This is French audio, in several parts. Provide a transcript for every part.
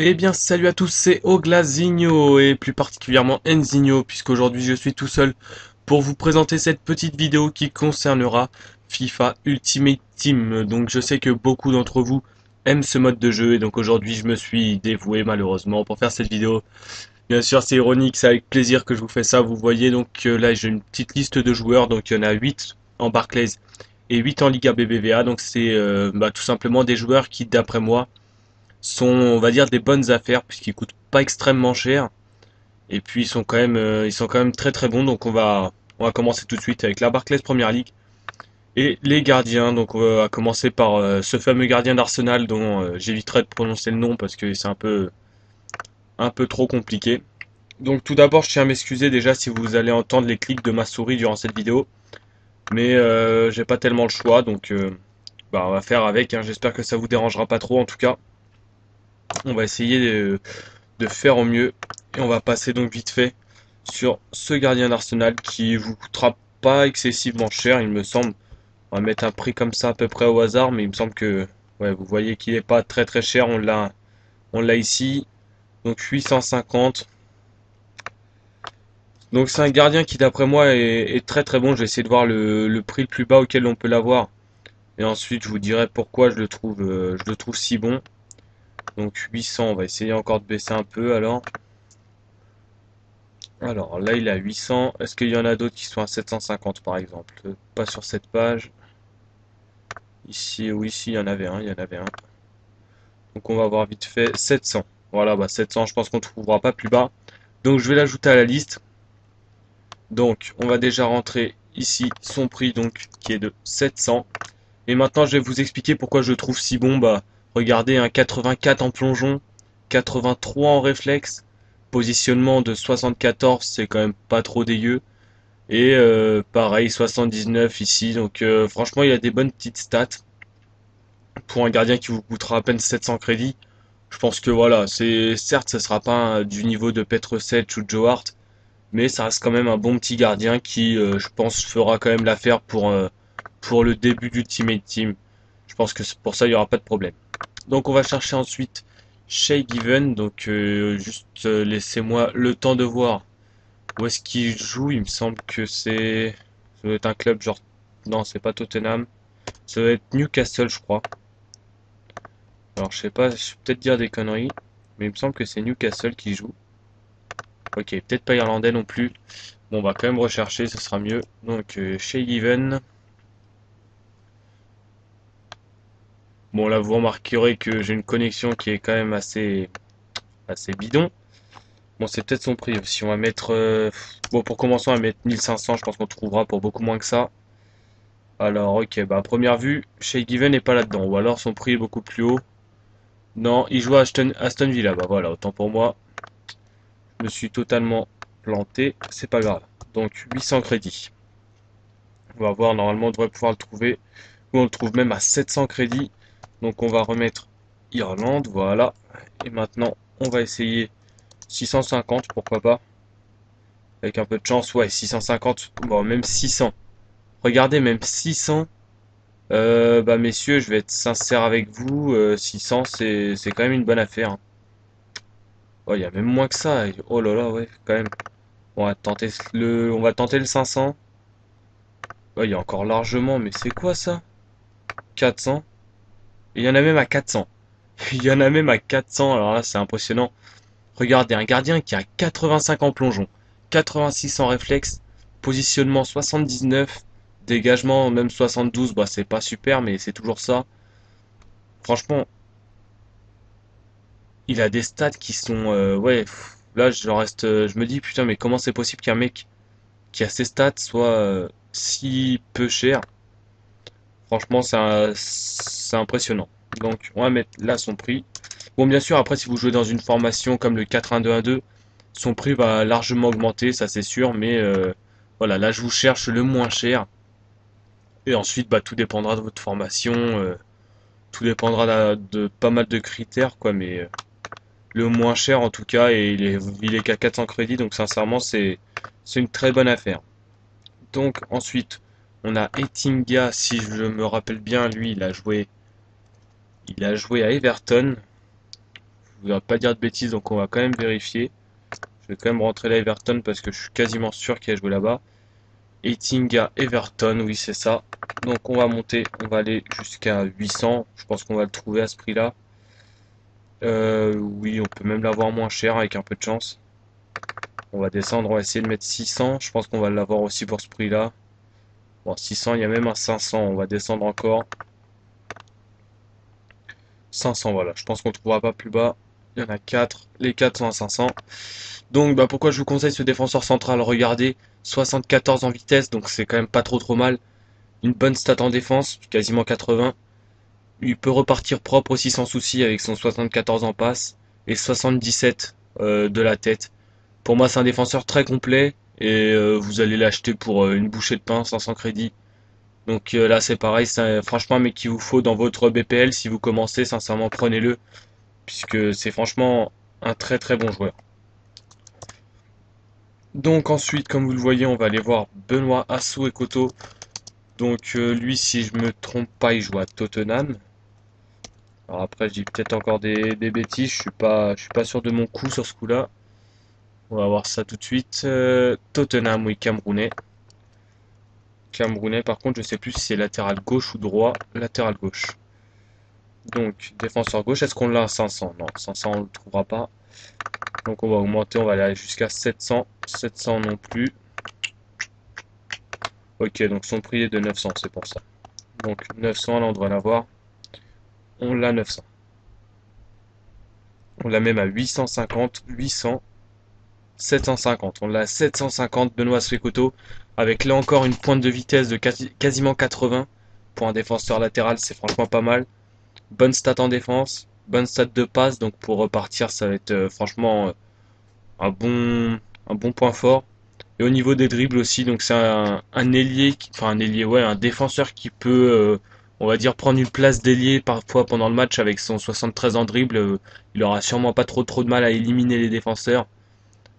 Eh bien, salut à tous, c'est Oglazinho et plus particulièrement Enzinho, puisqu'aujourd'hui je suis tout seul pour vous présenter cette petite vidéo qui concernera FIFA Ultimate Team. Donc, je sais que beaucoup d'entre vous aiment ce mode de jeu et donc aujourd'hui je me suis dévoué malheureusement pour faire cette vidéo. Bien sûr, c'est ironique, c'est avec plaisir que je vous fais ça. Vous voyez donc là j'ai une petite liste de joueurs, donc il y en a 8 en Barclays et 8 en Liga BBVA. Donc c'est tout simplement des joueurs qui, d'après moi, sont, on va dire, des bonnes affaires puisqu'ils coûtent pas extrêmement cher et puis ils sont quand même très très bons. Donc on va commencer tout de suite avec la Barclays Premier League et les gardiens. Donc on va commencer par ce fameux gardien d'Arsenal dont j'éviterai de prononcer le nom parce que c'est un peu trop compliqué. Donc tout d'abord, je tiens à m'excuser déjà si vous allez entendre les clics de ma souris durant cette vidéo, mais j'ai pas tellement le choix, donc on va faire avec, hein. J'espère que ça vous dérangera pas trop. En tout cas, on va essayer de faire au mieux. Et on va passer donc vite fait sur ce gardien d'Arsenal qui vous coûtera pas excessivement cher, il me semble. On va mettre un prix comme ça à peu près au hasard, mais il me semble que ouais, vous voyez qu'il est pas très très cher. On l'a ici. Donc 850. Donc c'est un gardien qui d'après moi est très très bon. Je vais essayer de voir le prix le plus bas auquel on peut l'avoir. Et ensuite je vous dirai pourquoi je le trouve si bon. Donc 800, on va essayer encore de baisser un peu alors. Alors là, il est à 800. Est-ce qu'il y en a d'autres qui sont à 750 par exemple? Pas sur cette page. Ici, oui, ici, il y en avait un, il y en avait un. Donc on va voir vite fait 700. Voilà, 700, je pense qu'on ne trouvera pas plus bas. Donc je vais l'ajouter à la liste. Donc on va déjà rentrer ici son prix donc qui est de 700. Et maintenant je vais vous expliquer pourquoi je le trouve si bon. Regardez, un 84 en plongeon, 83 en réflexe, positionnement de 74, c'est quand même pas trop dégueu. Et pareil, 79 ici. Donc franchement, il y a des bonnes petites stats pour un gardien qui vous coûtera à peine 700 crédits. Je pense que voilà, c'est certes, ce sera pas du niveau de Petr Cech ou Joe Hart, mais ça reste quand même un bon petit gardien qui, je pense, fera quand même l'affaire pour le début d'Ultimate Team. Je pense que pour ça, il n'y aura pas de problème. Donc on va chercher ensuite Shay Given. Donc juste laissez-moi le temps de voir où est-ce qu'il joue. Il me semble que ça doit être un club genre, non, c'est pas Tottenham, ça doit être Newcastle, je crois. Alors je sais pas, je vais peut-être dire des conneries, mais il me semble que c'est Newcastle qui joue. Ok, peut-être pas irlandais non plus. Bon, on va quand même rechercher, ce sera mieux. Donc Shay Given. Bon, là vous remarquerez que j'ai une connexion qui est quand même assez bidon. Bon, c'est peut-être son prix aussi. On va mettre. Bon, pour commencer, on va mettre 1500. Je pense qu'on trouvera pour beaucoup moins que ça. Alors, ok, à première vue, Shay Given n'est pas là-dedans. Ou alors son prix est beaucoup plus haut. Non, il joue à Aston Villa. Bah voilà, autant pour moi. Je me suis totalement planté. C'est pas grave. Donc, 800 crédits. On va voir, normalement, on devrait pouvoir le trouver. Ou on le trouve même à 700 crédits. Donc, on va remettre Irlande. Voilà. Et maintenant, on va essayer 650, pourquoi pas. Avec un peu de chance, ouais, 650. Bon, même 600. Regardez, même 600. Messieurs, je vais être sincère avec vous. 600, c'est quand même une bonne affaire, hein. Oh, il y a même moins que ça. Oh là là, ouais, quand même. On va tenter le 500. Oh, il y a encore largement, mais c'est quoi ça? 400. Et il y en a même à 400. Il y en a même à 400. Alors là, c'est impressionnant. Regardez, un gardien qui a 85 en plongeon, 86 en réflexe, positionnement 79, dégagement même 72. C'est pas super, mais c'est toujours ça. Franchement, il a des stats qui sont ouais, là je me dis putain, mais comment c'est possible qu'un mec qui a ces stats soit si peu cher? Franchement, c'est impressionnant. Donc on va mettre là son prix. Bon, bien sûr, après si vous jouez dans une formation comme le 4-1-2-1-2, son prix va largement augmenter, ça c'est sûr, mais voilà, là je vous cherche le moins cher. Et ensuite, tout dépendra de votre formation, tout dépendra de pas mal de critères, quoi, mais le moins cher en tout cas, et il est qu'à 400 crédits, donc sincèrement c'est une très bonne affaire. Donc ensuite, on a Ettinga, si je me rappelle bien, lui il a joué à Everton. voudrais pas dire de bêtises, donc on va quand même vérifier. Je vais quand même rentrer là Everton parce que je suis quasiment sûr qu'il a joué là-bas. Eitinga Everton, oui c'est ça. Donc on va monter, on va aller jusqu'à 800. Je pense qu'on va le trouver à ce prix-là. Oui, on peut même l'avoir moins cher avec un peu de chance. On va descendre, on va essayer de mettre 600. Je pense qu'on va l'avoir aussi pour ce prix-là. Bon, 600, il y a même un 500. On va descendre encore. 500, voilà. Je pense qu'on ne trouvera pas plus bas. Il y en a 4. Les 4 sont à 500. Donc, bah, pourquoi je vous conseille ce défenseur central? Regardez, 74 en vitesse, donc c'est quand même pas trop mal. Une bonne stat en défense, quasiment 80. Il peut repartir propre aussi sans souci avec son 74 en passe et 77 de la tête. Pour moi, c'est un défenseur très complet et vous allez l'acheter pour une bouchée de pain, 500 crédits. Donc là, c'est pareil, c'est franchement un mec qu'il vous faut dans votre BPL si vous commencez, sincèrement, prenez-le puisque c'est franchement un très bon joueur. Donc ensuite, comme vous le voyez, on va aller voir Benoît Assou-Ekotto. Donc lui, si je me trompe pas, il joue à Tottenham. Alors après, je dis peut-être encore des bêtises, je suis pas sûr de mon coup sur ce coup-là. On va voir ça tout de suite. Tottenham, oui, Camerounais. Camerounais, par contre, je sais plus si c'est latéral gauche ou droit. Latéral gauche. Donc, défenseur gauche, est-ce qu'on l'a à 500? Non, 500, on ne le trouvera pas. Donc, on va augmenter, on va aller jusqu'à 700. 700 non plus. Ok, donc son prix est de 900, c'est pour ça. Donc, 900, là, on devrait l'avoir. On l'a 900. On l'a même à 850, 800, 750. On l'a à 750, Benoît Sfekoto, avec là encore une pointe de vitesse de quasiment 80 pour un défenseur latéral, c'est franchement pas mal. Bonne stat en défense, bonne stat de passe, donc pour repartir, ça va être franchement un bon point fort. Et au niveau des dribbles aussi, donc c'est un ailier, enfin un ailier, ouais, un défenseur qui peut, on va dire, prendre une place d'ailier parfois pendant le match avec son 73 en dribble. Il aura sûrement pas trop de mal à éliminer les défenseurs.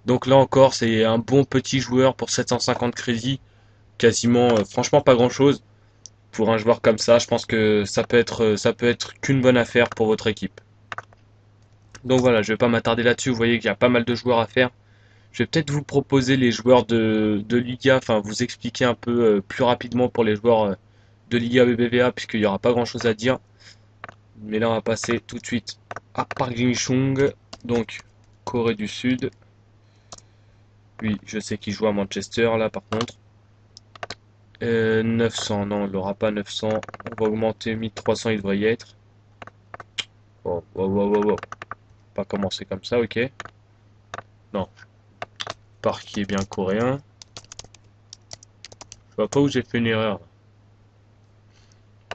Donc là encore, c'est un bon petit joueur pour 750 crédits, quasiment, franchement pas grand-chose. Pour un joueur comme ça, je pense que ça peut être qu'une bonne affaire pour votre équipe. Donc voilà, je vais pas m'attarder là-dessus. Vous voyez qu'il y a pas mal de joueurs à faire. Je vais peut-être vous proposer les joueurs de Liga, enfin vous expliquer un peu plus rapidement pour les joueurs de Liga BBVA, puisqu'il n'y aura pas grand-chose à dire. Mais là, on va passer tout de suite à Park Jin-sung, donc Corée du Sud. Lui, je sais qu'il joue à Manchester, là, par contre. 900, non, on l'aura pas 900. On va augmenter 1300, il devrait y être. Oh, wow. Pas commencer comme ça, ok. Non, Park qui est bien coréen. Je vois pas où j'ai fait une erreur.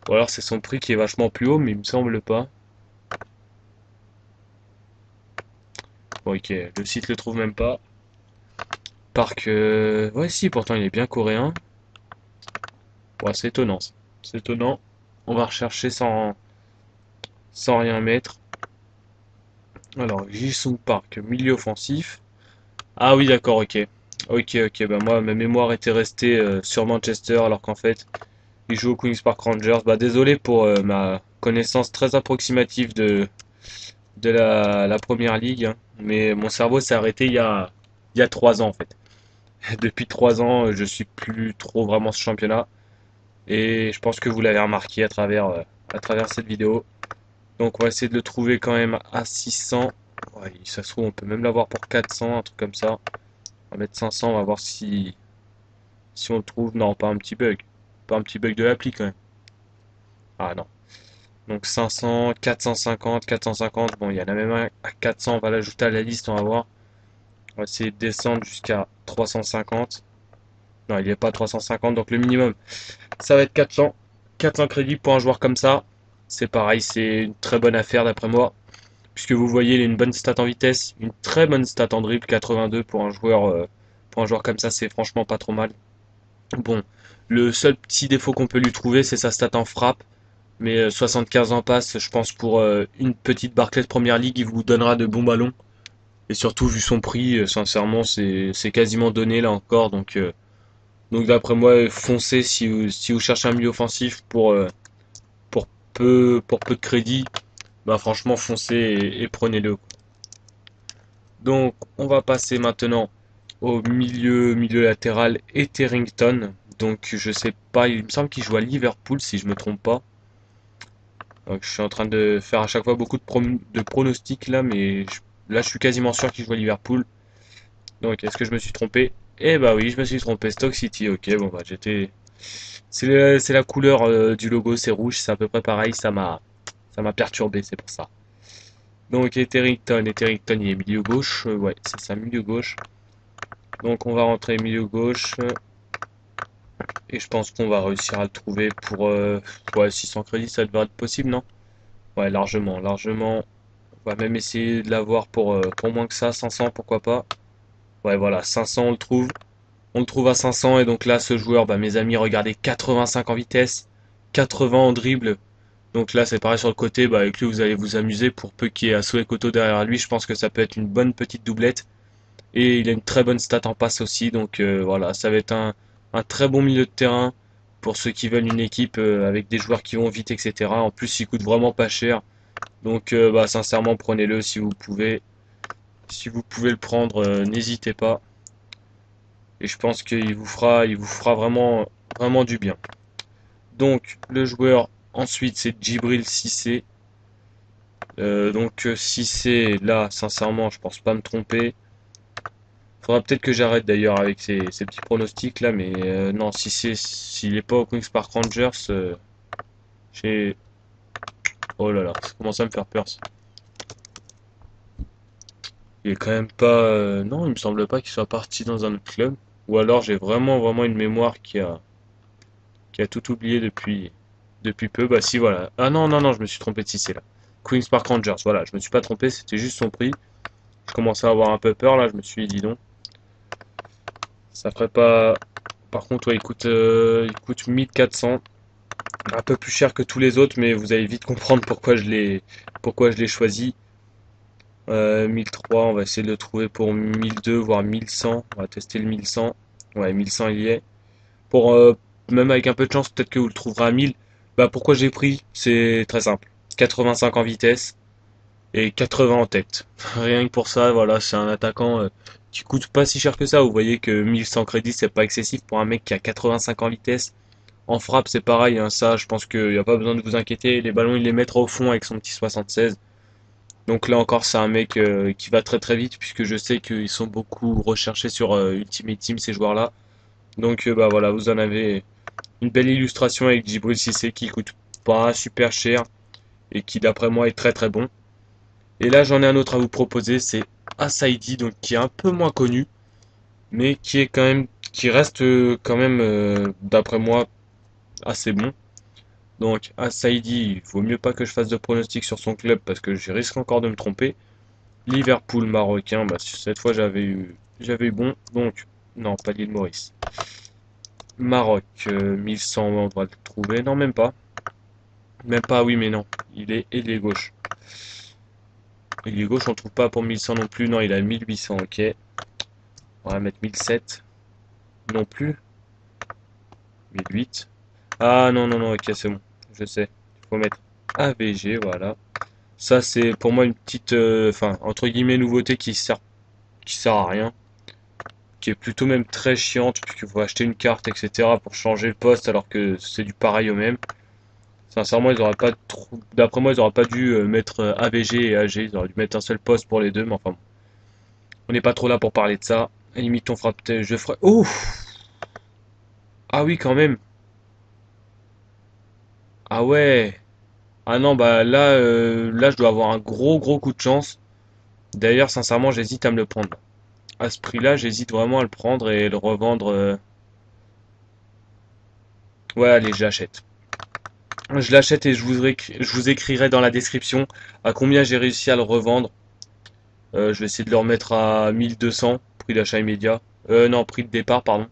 Ou alors c'est son prix qui est vachement plus haut, mais il me semble pas. Bon, ok, le site le trouve même pas. Park, ouais, si, pourtant il est bien coréen. Ouais, c'est étonnant, ça. C'est étonnant. On va rechercher sans rien mettre. Alors, Jisung Park, milieu offensif. Ah oui, d'accord, ok. Ok, bah moi, ma mémoire était restée sur Manchester, alors qu'en fait, il joue au Queen's Park Rangers. Bah, désolé pour ma connaissance très approximative de la première ligue, hein. Mais mon cerveau s'est arrêté il y a 3 ans, en fait. Depuis 3 ans, je suis plus trop vraiment ce championnat. Et je pense que vous l'avez remarqué à travers cette vidéo. Donc on va essayer de le trouver quand même à 600. Ouais, ça se trouve, on peut même l'avoir pour 400, un truc comme ça. On va mettre 500, on va voir si on le trouve. Non, pas un petit bug. Pas un petit bug de l'appli quand même. Ah non. Donc 500, 450, 450. Bon, il y en a même un à 400. On va l'ajouter à la liste, on va voir. On va essayer de descendre jusqu'à 350. Non, il n'y a pas 350, donc le minimum, ça va être 400. 400 crédits pour un joueur comme ça. C'est pareil, c'est une très bonne affaire d'après moi. Puisque vous voyez, il a une bonne stat en vitesse, une très bonne stat en dribble, 82 pour un joueur comme ça, c'est franchement pas trop mal. Bon, le seul petit défaut qu'on peut lui trouver, c'est sa stat en frappe. Mais 75 en passe, je pense pour une petite Barclays Première Ligue, il vous donnera de bons ballons. Et surtout, vu son prix, sincèrement, c'est quasiment donné là encore. Donc d'après moi, foncez si vous cherchez un milieu offensif pour peu de crédit. Bah franchement, foncez et prenez-le. Donc, on va passer maintenant au milieu latéral Etherington. Donc, je sais pas, il me semble qu'il joue à Liverpool si je me trompe pas. Donc, je suis en train de faire à chaque fois beaucoup de pronostics là, mais là, je suis quasiment sûr qu'il joue à Liverpool. Donc, est-ce que je me suis trompé? Eh bah oui, je me suis trompé. Stoke City, ok, bon bah j'étais. C'est la couleur du logo, c'est rouge, c'est à peu près pareil, ça m'a perturbé, c'est pour ça. Donc Etherington, il est milieu gauche, ouais, c'est ça, milieu gauche. Donc on va rentrer milieu gauche, et je pense qu'on va réussir à le trouver pour ouais, 600 crédits, ça devrait être possible, non? Ouais, largement, largement. On va même essayer de l'avoir pour moins que ça, 500, pourquoi pas. Ouais, voilà, 500, on le trouve. On le trouve à 500 et donc là, ce joueur, bah, mes amis, regardez, 85 en vitesse, 80 en dribble. Donc là, c'est pareil sur le côté, bah, avec lui, vous allez vous amuser pour peu qu'il y ait Asué Koto derrière lui. Je pense que ça peut être une bonne petite doublette. Et il a une très bonne stat en passe aussi. Donc voilà, ça va être un très bon milieu de terrain pour ceux qui veulent une équipe avec des joueurs qui vont vite, etc. En plus, il coûte vraiment pas cher. Donc bah, sincèrement, prenez-le si vous pouvez. Si vous pouvez le prendre, n'hésitez pas. Et je pense qu'il vous fera vraiment du bien. Donc le joueur ensuite c'est Djibril Cissé. Donc Cissé là sincèrement je pense pas me tromper. Faudra peut-être que j'arrête d'ailleurs avec ces petits pronostics là, mais non Cissé s'il est pas au Queen's Park Rangers, j'ai oh là là ça commence à me faire peur ça. Il est quand même pas non il me semble pas qu'il soit parti dans un autre club. Ou alors j'ai vraiment une mémoire qui a tout oublié depuis peu. Bah si voilà. Ah non non non je me suis trompé de Cissé là. Queen's Park Rangers, voilà, je me suis pas trompé, c'était juste son prix. Je commençais à avoir un peu peur là, je me suis dit dis donc, ça ferait pas. Par contre, ouais, il coûte 1400, un peu plus cher que tous les autres, mais vous allez vite comprendre pourquoi je l'ai choisi. 1003, on va essayer de le trouver pour 1002, voire 1100. On va tester le 1100. Ouais, 1100 il y est. Pour même avec un peu de chance, peut-être que vous le trouverez à 1000. Bah pourquoi j'ai pris? C'est très simple. 85 en vitesse et 80 en tête. Rien que pour ça, voilà, c'est un attaquant qui coûte pas si cher que ça. Vous voyez que 1100 crédits, c'est pas excessif pour un mec qui a 85 en vitesse. En frappe, c'est pareil, hein, ça, je pense qu'il n'y a pas besoin de vous inquiéter. Les ballons, il les mettra au fond avec son petit 76. Donc là encore, c'est un mec qui va très très vite, puisque je sais qu'ils sont beaucoup recherchés sur Ultimate Team, ces joueurs-là. Donc bah voilà, vous en avez une belle illustration avec Djibril Cissé qui coûte pas super cher et qui d'après moi est très très bon. Et là, j'en ai un autre à vous proposer, c'est Asaidi, donc qui est un peu moins connu, mais qui reste quand même, d'après moi, assez bon. Donc Asaidi, il vaut mieux pas que je fasse de pronostic sur son club parce que je risque encore de me tromper. Liverpool marocain, bah cette fois j'avais eu bon. Donc non, pas l'île Maurice. Maroc, 1100, on va le trouver. Non, même pas. Même pas, oui, mais non. Il est gauche. Il est gauche, on le trouve pas pour 1100 non plus. Non, il a 1800, ok. On va mettre 1007. Non plus. 1008. Ah non, non, non, ok, c'est bon. Je sais. Il faut mettre AVG, voilà. Ça, c'est pour moi une petite, enfin, entre guillemets, nouveauté qui sert à rien. Qui est plutôt même très chiante, puisqu'il faut acheter une carte, etc. pour changer le poste, alors que c'est du pareil au même. Sincèrement, ils auraient pas trop, d'après moi, ils auraient pas dû mettre AVG et AG. Ils auraient dû mettre un seul poste pour les deux, mais enfin, bon. On n'est pas trop là pour parler de ça. À la limite, on fera peut-être, je ferai. Oh! Ah oui, quand même. Ah ouais. Ah non, bah là, je dois avoir un gros coup de chance. D'ailleurs, sincèrement, j'hésite à me le prendre. À ce prix-là, j'hésite vraiment à le prendre et le revendre. Ouais, allez, je l'achète. Je l'achète et je vous écrirai dans la description à combien j'ai réussi à le revendre. Je vais essayer de le remettre à 1200, prix d'achat immédiat. Non, prix de départ, pardon.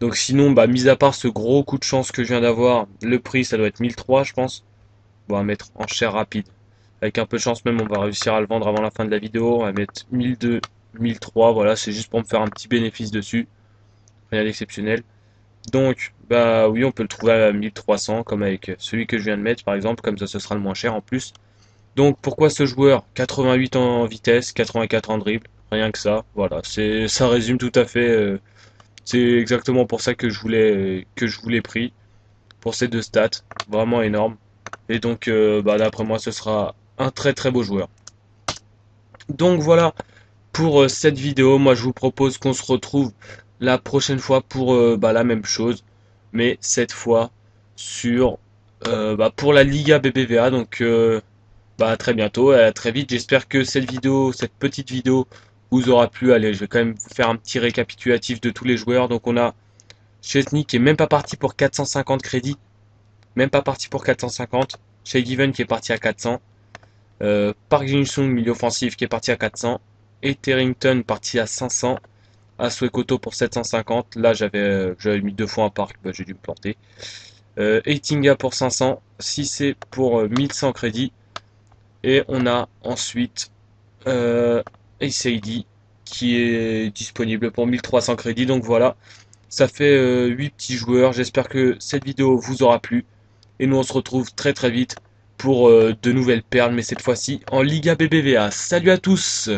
Donc sinon, bah, mis à part ce gros coup de chance que je viens d'avoir, le prix, ça doit être 1003, je pense. On va mettre en chair rapide. Avec un peu de chance même, on va réussir à le vendre avant la fin de la vidéo. On va mettre 1002, 1003. Voilà, c'est juste pour me faire un petit bénéfice dessus. Rien d'exceptionnel. Donc, bah oui, on peut le trouver à 1300, comme avec celui que je viens de mettre, par exemple. Comme ça, ce sera le moins cher en plus. Donc pourquoi ce joueur? 88 en vitesse, 84 en dribble, rien que ça. Voilà, ça résume tout à fait. C'est exactement pour ça que je voulais pris pour ces deux stats, vraiment énorme. Et donc bah, d'après moi ce sera un très très beau joueur. Donc voilà pour cette vidéo. Moi je vous propose qu'on se retrouve la prochaine fois pour bah, la même chose, mais cette fois sur bah, pour la Liga BBVA. Donc bah, à très bientôt, à très vite. J'espère que cette vidéo, cette petite vidéo, vous aura plu. Allez, je vais quand même vous faire un petit récapitulatif de tous les joueurs. Donc on a Chesney qui est même pas parti pour 450 crédits, même pas parti pour 450. Shea Given qui est parti à 400. Park Jin-sung, milieu offensif, qui est parti à 400. Et Terrington parti à 500. Asuekoto pour 750. Là, j'avais mis deux fois un Park, bah, j'ai dû me planter. Eitinga pour 500. Cissé pour 1100 crédits. Et on a ensuite Ace ID qui est disponible pour 1300 crédits. Donc voilà, ça fait 8 petits joueurs. J'espère que cette vidéo vous aura plu. Et nous on se retrouve très très vite pour de nouvelles perles, mais cette fois-ci en Liga BBVA. Salut à tous!